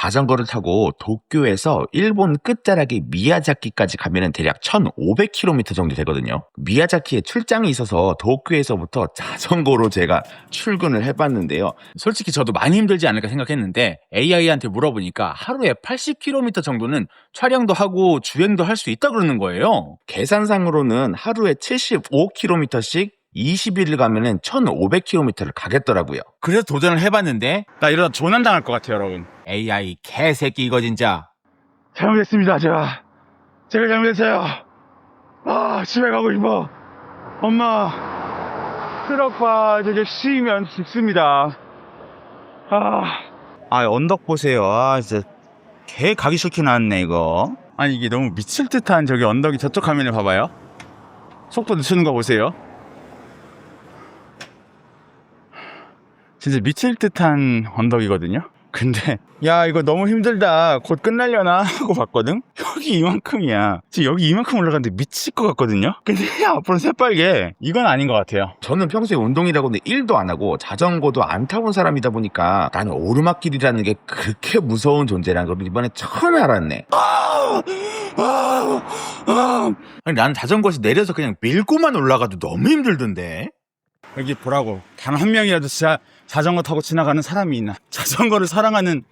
자전거를 타고 도쿄에서 일본 끝자락의 미야자키까지 가면은 대략 1,500km 정도 되거든요. 미야자키에 출장이 있어서 도쿄에서부터 자전거로 제가 출근을 해봤는데요. 솔직히 저도 많이 힘들지 않을까 생각했는데 AI한테 물어보니까 하루에 80km 정도는 촬영도 하고 주행도 할 수 있다 그러는 거예요. 계산상으로는 하루에 75km씩 20일을 가면은 1,500km를 가겠더라고요. 그래서 도전을 해봤는데 나 이러다 조난당할 것 같아요, 여러분. AI 개새끼 이거 진짜. 잘못했습니다. 제가 잘못했어요. 집에 가고 싶어. 엄마, 트럭바 저게 씌이면 죽습니다. 언덕 보세요. 진짜 개 가기 싫게 나왔네 이거. 아니 이게 너무 미칠 듯한 저기 언덕이 저쪽 화면을 봐봐요. 속도 늦추는 거 보세요. 진짜 미칠 듯한 언덕이거든요. 근데 야 이거 너무 힘들다 곧 끝날려나 하고 봤거든. 여기 이만큼이야. 지금 여기 이만큼 올라가는데 미칠 것 같거든요. 근데 앞으로 새빨개. 이건 아닌 것 같아요. 저는 평소에 운동이라고는 1도 안 하고 자전거도 안 타본 사람이다 보니까 나는 오르막길이라는 게 그렇게 무서운 존재라는 걸 이번에 처음 알았네. 아니 나는 자전거에서 내려서 그냥 밀고만 올라가도 너무 힘들던데. 여기 보라고. 단 한 명이라도 진짜 자전거 타고 지나가는 사람이 있나. 자전거를 사랑하는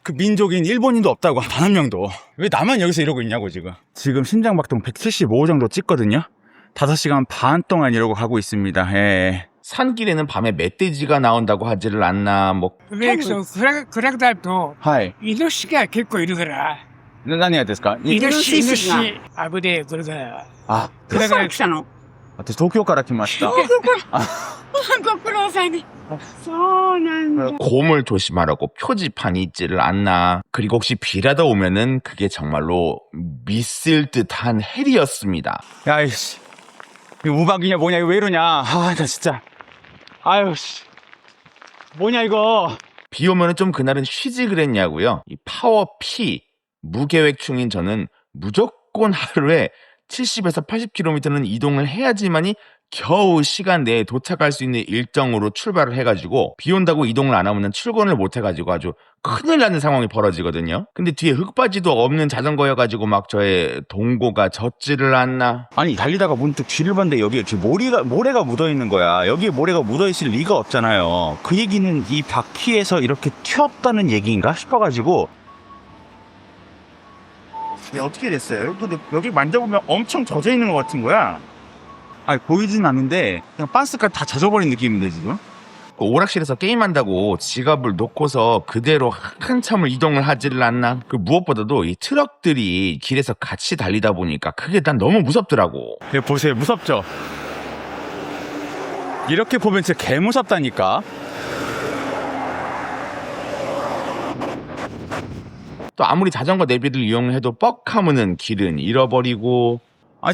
그 민족인 일본인도 없다고. 단 한 명도. 왜 나만 여기서 이러고 있냐고 지금. 지금 심장박동 175 정도 찍거든요. 5시간 반 동안 이러고 가고 있습니다. 산길에는 밤에 멧돼지가 나온다고 하지를 않나 뭐. ブレーキと暗くなると、 하이. イノシシが結構いるから、 何がですか?イノシシ、危ねえ、これから。 아, 暗くなる来たの。 私東京から来ました. 곰을 조심하라고 표지판이 있지를 않나. 그리고 혹시 비라도 오면은 그게 정말로 미칠 듯한 해리였습니다. 야, 이씨. 이거 우박이냐 뭐냐, 이거 왜 이러냐. 나 진짜. 아유, 씨. 뭐냐, 이거. 비 오면은 좀 그날은 쉬지 그랬냐고요. 이 파워 P 무계획충인 저는 무조건 하루에 70에서 80km는 이동을 해야지만이 겨우 시간 내에 도착할 수 있는 일정으로 출발을 해가지고 비 온다고 이동을 안 하면 출근을 못 해가지고 아주 큰일 나는 상황이 벌어지거든요. 근데 뒤에 흙바지도 없는 자전거여가지고 막 저의 동고가 젖지를 않나. 아니 달리다가 문득 뒤를 봤는데 여기 이렇게 모래가 묻어있는 거야. 여기에 모래가 묻어있을 리가 없잖아요. 그 얘기는 이 바퀴에서 이렇게 튀었다는 얘기인가 싶어가지고. 어떻게 됐어요? 근데 여기 만져보면 엄청 젖어있는 것 같은 거야. 아니 보이진 않는데 그냥 반스까지 다 젖어버린 느낌인데 지금. 오락실에서 게임한다고 지갑을 놓고서 그대로 한참을 이동을 하지를 않나. 그 무엇보다도 이 트럭들이 길에서 같이 달리다 보니까 그게 난 너무 무섭더라고. 여기 보세요, 무섭죠? 이렇게 보면 진짜 개 무섭다니까. 또 아무리 자전거 내비를 이용해도 뻑하면은 길은 잃어버리고.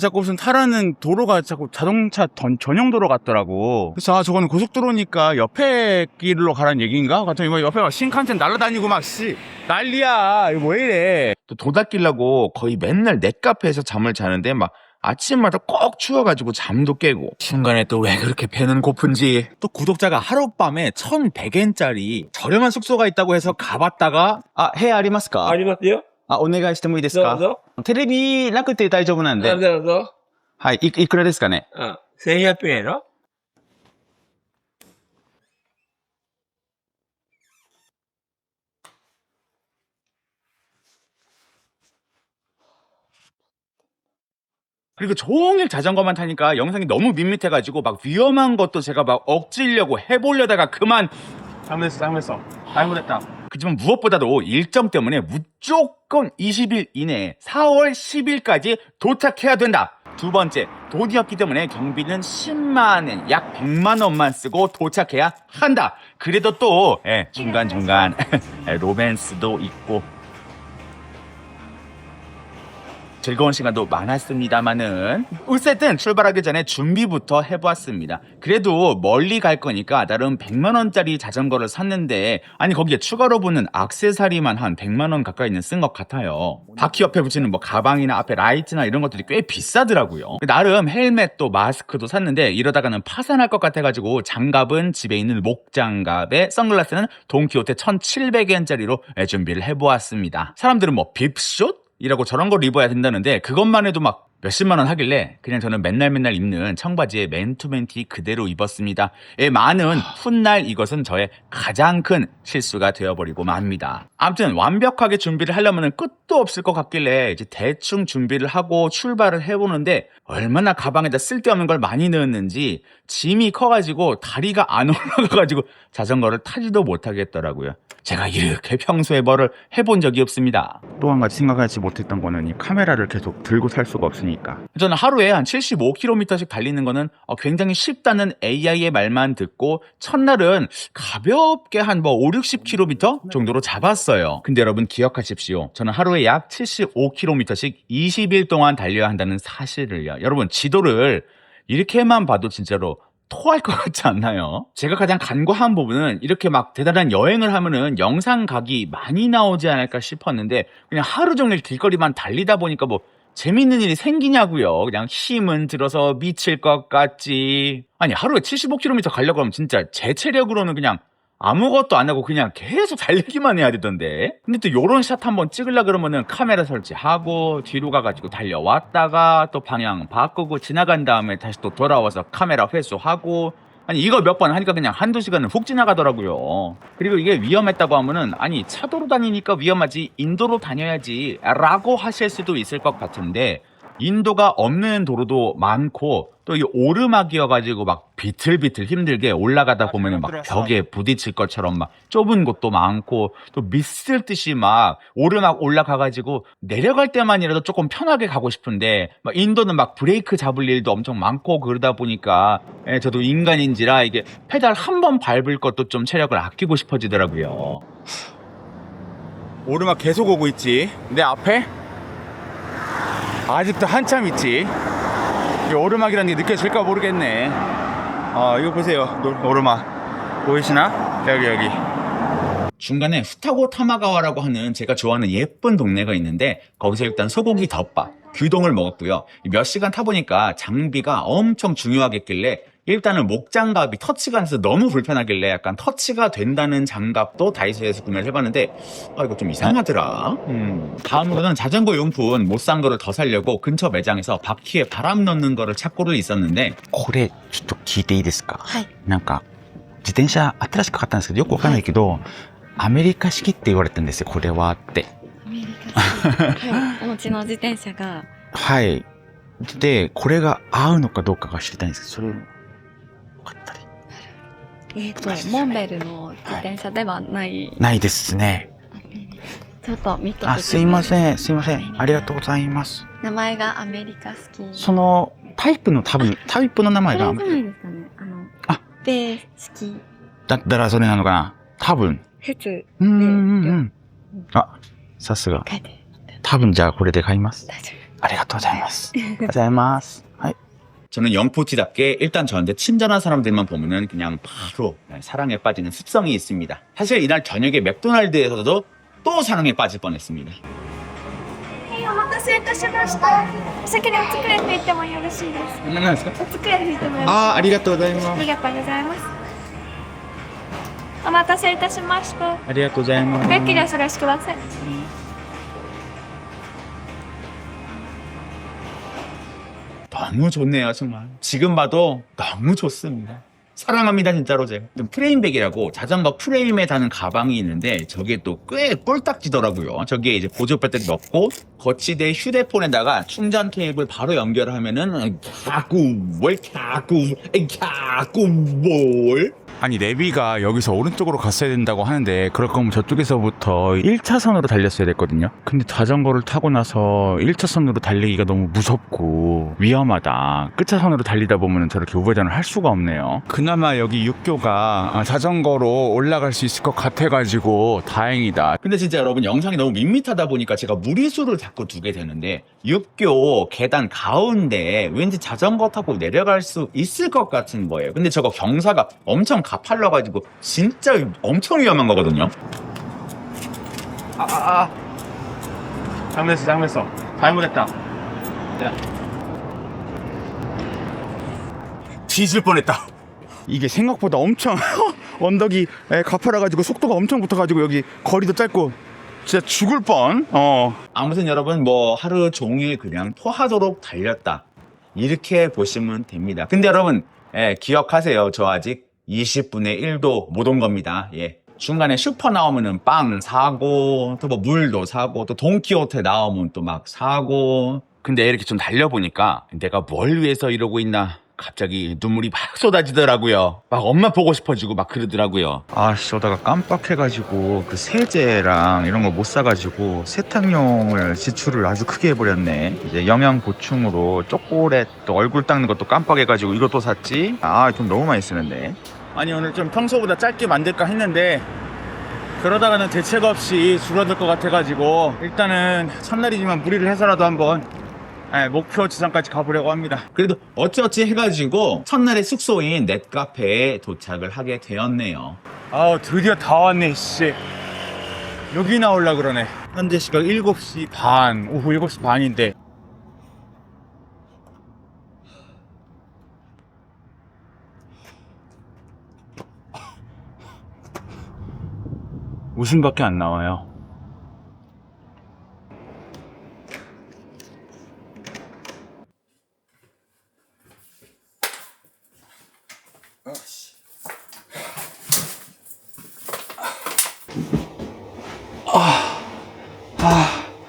자꾸 무슨 타라는 도로가 자꾸 자동차 전용 도로 같더라고. 그래서 저거는 고속도로니까 옆에 길로 가라는 얘기인가? 같은 이거 옆에 막 신칸센 날아다니고 막 난리야. 이거 왜 이래? 또 도닦이려고 거의 맨날 넷카페에서 잠을 자는데 막 아침마다 꼭 추워가지고 잠도 깨고. 중간에 또 왜 그렇게 배는 고픈지. 또 구독자가 하룻밤에 1,100엔짜리 저렴한 숙소가 있다고 해서 가봤다가 해ありますか?ありますよ。お願いしてもいいですか?どうぞ。テレビなくて大丈夫なんで。どうぞ。はい、いくらですかね?うん。1100円やろ?그리고 종일 자전거만 타니까 영상이 너무 밋밋해가지고 막 위험한 것도 제가 막 억지려고 해보려다가 그만. 잘못했어. 그렇지만 무엇보다도 일정 때문에 무조건 20일 이내에 4월 10일까지 도착해야 된다. 두 번째, 돈이었기 때문에 경비는 10만엔, 약 100만 원만 쓰고 도착해야 한다. 그래도 또 중간중간 로맨스도 있고. 즐거운 시간도 많았습니다만은 어쨌든 출발하기 전에 준비부터 해보았습니다. 그래도 멀리 갈 거니까 나름 100만원짜리 자전거를 샀는데 아니 거기에 추가로 붙는 액세서리만 한 100만원 가까이는 쓴 것 같아요. 바퀴 옆에 붙이는 뭐 가방이나 앞에 라이트나 이런 것들이 꽤 비싸더라고요. 나름 헬멧도 마스크도 샀는데 이러다가는 파산할 것 같아가지고 장갑은 집에 있는 목장갑에 선글라스는 돈키호테 1700엔짜리로 준비를 해보았습니다. 사람들은 뭐 빕숏? 이라고 저런 걸 입어야 된다는데 그것만 해도 막 몇십만 원 하길래 그냥 저는 맨날 입는 청바지에 맨투맨 티 그대로 입었습니다. 많은 훗날 이것은 저의 가장 큰 실수가 되어버리고 맙니다. 아무튼 완벽하게 준비를 하려면 끝도 없을 것 같길래 이제 대충 준비를 하고 출발을 해보는데 얼마나 가방에다 쓸데없는 걸 많이 넣었는지 짐이 커가지고 다리가 안 올라가가지고 자전거를 타지도 못하겠더라고요. 제가 이렇게 평소에 뭐를 해본 적이 없습니다. 또 한 가지 생각하지 못했던 거는 이 카메라를 계속 들고 살 수가 없으니까. 저는 하루에 한 75km씩 달리는 거는 굉장히 쉽다는 AI의 말만 듣고 첫날은 가볍게 한 뭐 5, 60km 정도로 잡았어요. 근데 여러분 기억하십시오. 저는 하루에 약 75km씩 20일 동안 달려야 한다는 사실을요. 여러분 지도를 이렇게만 봐도 진짜로 토할 것 같지 않나요? 제가 가장 간과한 부분은 이렇게 막 대단한 여행을 하면은 영상 각이 많이 나오지 않을까 싶었는데 그냥 하루 종일 길거리만 달리다 보니까 뭐 재밌는 일이 생기냐고요. 그냥 힘은 들어서 미칠 것 같지. 아니 하루에 75km 가려고 하면 진짜 제 체력으로는 그냥 아무것도 안 하고 그냥 계속 달리기만 해야 되던데. 근데 또 요런 샷 한번 찍으려고 그러면은 카메라 설치하고 뒤로 가가지고 달려왔다가 또 방향 바꾸고 지나간 다음에 다시 또 돌아와서 카메라 회수하고 아니 이거 몇 번 하니까 그냥 한두 시간은 훅 지나가더라고요. 그리고 이게 위험했다고 하면은 아니 차도로 다니니까 위험하지 인도로 다녀야지 라고 하실 수도 있을 것 같은데 인도가 없는 도로도 많고 또 이 오르막이어가지고 막 비틀비틀 힘들게 올라가다 보면은 막 벽에 부딪힐 것처럼 막 좁은 곳도 많고 또 미칠 듯이 막 오르막 올라가가지고 내려갈 때만이라도 조금 편하게 가고 싶은데 막 인도는 막 브레이크 잡을 일도 엄청 많고 그러다 보니까 저도 인간인지라 이게 페달 한 번 밟을 것도 좀 체력을 아끼고 싶어지더라고요. 오르막 계속 오고 있지. 내 앞에 아직도 한참 있지. 이 오르막이라는 게 느껴질까 모르겠네. 이거 보세요. 오르막 보이시나? 여기. 중간에 후타고 타마가와라고 하는 제가 좋아하는 예쁜 동네가 있는데 거기서 일단 소고기 덮밥, 규동을 먹었고요. 몇 시간 타보니까 장비가 엄청 중요하겠길래 일단은 목장갑이 터치가 안 돼서 너무 불편하길래 약간 터치가 된다는 장갑도 다이소에서 구매를 해봤는데 이거 좀 이상하더라. 다음으로는 자전거 용품 못 산 거를 더 사려고 근처 매장에서 바퀴에 바람 넣는 거를 찾고를 있었는데 これちょっと聞いていいですか？はい。なんか自転車新しく買ったんですけどよくわかんないけど、アメリカ式って言われてるんですよ。これはって。アメリカ式。はい。お持ちの自転車が、はい。でこれが合うのかどうかが知りたいんですけど、それよかったり。モンベルの自転車ではない。ないですね。ちょっと見といてください。すいません、すいません。ありがとうございます。名前がアメリカ式。そのタイプのタイプの名前がこれじゃないですかね。米式。だったらそれなのかな。多分。普通。さすが。書いて。多分じゃあこれで買います。大丈ありがとうございます。ありがとうございます。はい。 저는 영포티답게 일단 저한테 친절한 사람들만 보면은 그냥 바로 사랑에 빠지는 습성이 있습니다. 사실 이날 저녁에 맥도날드에서도 또 사랑에 빠질 뻔했습니다. お待たせいたしました。お席でお机拭いてもよろしいですか。何ですか? お机拭いてもよろしいですか。ありがとうございます。ありがとうございます。お待たせいたしました。ありがとうございます。ごゆっくりお過ごしください。 너무 좋네요, 정말. 지금 봐도 너무 좋습니다. 사랑합니다, 진짜로 제가. 프레임백이라고 자전거 프레임에 다는 가방이 있는데 저게 또 꽤 꼴딱지더라고요. 저기에 이제 보조 배터리 넣고 거치대 휴대폰에다가 충전 케이블 바로 연결하면은 뭘 아니 내비가 여기서 오른쪽으로 갔어야 된다고 하는데 그럴 거면 저쪽에서부터 1차선으로 달렸어야 됐거든요. 근데 자전거를 타고 나서 1차선으로 달리기가 너무 무섭고 위험하다. 끝차선으로 달리다 보면 저렇게 우회전을 할 수가 없네요. 그나마 여기 육교가 자전거로 올라갈 수 있을 것 같아가지고 다행이다. 근데 진짜 여러분 영상이 너무 밋밋하다 보니까 제가 무리수를 자꾸 두게 되는데 육교 계단 가운데 왠지 자전거 타고 내려갈 수 있을 것 같은 거예요. 근데 저거 경사가 엄청 가팔라가지고 진짜 엄청 위험한 거거든요. 잘못했어. 잘못했다. 뒤질 뻔했다. 이게 생각보다 엄청 언덕이 가파라가지고 속도가 엄청 붙어가지고 여기 거리도 짧고 진짜 죽을 뻔. 아무튼 여러분 뭐 하루 종일 그냥 토하도록 달렸다 이렇게 보시면 됩니다. 근데 여러분 기억하세요. 저 아직 20분의 1도 못 온 겁니다. 중간에 슈퍼 나오면은 빵 사고 또 뭐 물도 사고 또 돈키호테 나오면 또 막 사고. 근데 이렇게 좀 달려보니까 내가 뭘 위해서 이러고 있나 갑자기 눈물이 막 쏟아지더라고요. 막 엄마 보고 싶어지고 막 그러더라고요. 아씨, 오다가 깜빡해가지고 그 세제랑 이런 거 못 사가지고 세탁용을 지출을 아주 크게 해버렸네. 이제 영양 보충으로 초콜릿 또 얼굴 닦는 것도 깜빡해가지고 이것도 샀지. 좀 너무 많이 쓰는데. 아니 오늘 좀 평소보다 짧게 만들까 했는데 그러다가는 대책 없이 줄어들 것 같아가지고 일단은 첫날이지만 무리를 해서라도 한번 목표 지점까지 가보려고 합니다. 그래도 어찌어찌 해가지고 첫날의 숙소인 넷카페에 도착을 하게 되었네요. 드디어 다 왔네 씨. 여기 나오려 그러네. 현재 시각 7시 반, 오후 7시 반인데 웃음밖에 안 나와요.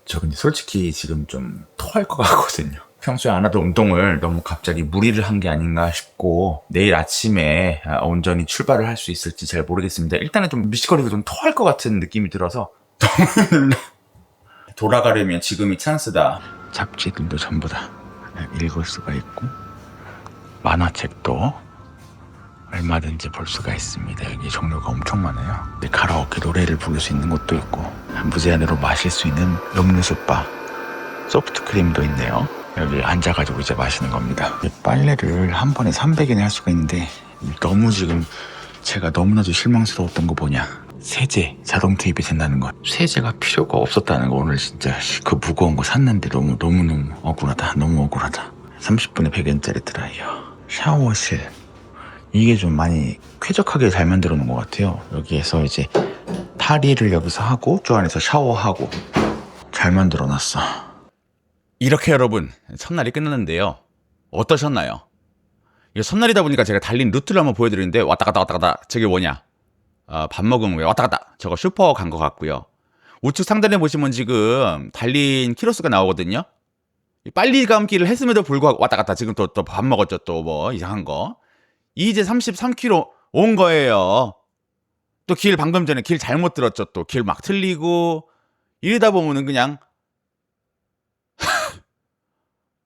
저 근데 솔직히 지금 좀 토할 것 같거든요. 평소에 안 하던 운동을 너무 갑자기 무리를 한 게 아닌가 싶고 내일 아침에 온전히 출발을 할 수 있을지 잘 모르겠습니다. 일단은 좀 미식거리고 좀 토할 것 같은 느낌이 들어서 돌아가려면 지금이 찬스다. 잡지들도 전부 다 읽을 수가 있고 만화책도 얼마든지 볼 수가 있습니다. 여기 종류가 엄청 많아요. 가라오케 노래를 부를 수 있는 곳도 있고 무제한으로 마실 수 있는 음료수바, 소프트크림도 있네요. 여기 앉아가지고 이제 마시는 겁니다. 빨래를 한 번에 300엔에 할 수가 있는데 너무 지금 제가 너무나도 실망스러웠던 거 뭐냐, 세제 자동 투입이 된다는 것. 세제가 필요가 없었다는 거. 오늘 진짜 그 무거운 거 샀는데 너무너무 억울하다. 너무 억울하다. 30분에 100엔짜리 드라이어, 샤워실, 이게 좀 많이 쾌적하게 잘 만들어 놓은 것 같아요. 여기에서 이제 탈의를 여기서 하고 저 안에서 샤워하고 잘 만들어 놨어. 이렇게 여러분 첫날이 끝났는데요. 어떠셨나요? 이거 첫날이다 보니까 제가 달린 루트를 한번 보여드리는데 왔다 갔다 저게 뭐냐, 밥 먹으면 왜 왔다 갔다, 저거 슈퍼 간 것 같고요. 우측 상단에 보시면 지금 달린 키로수가 나오거든요. 빨리 감기를 했음에도 불구하고 왔다 갔다 지금 또 밥 먹었죠. 또 뭐 이상한 거. 이제 33km 온 거예요. 또 길 방금 전에 길 잘못 들었죠. 또 길 막 틀리고 이러다 보면은 그냥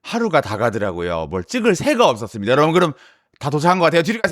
하루가 다 가더라고요. 뭘 찍을 새가 없었습니다. 여러분 그럼 다 도착한 것 같아요. 뒤로 가세요.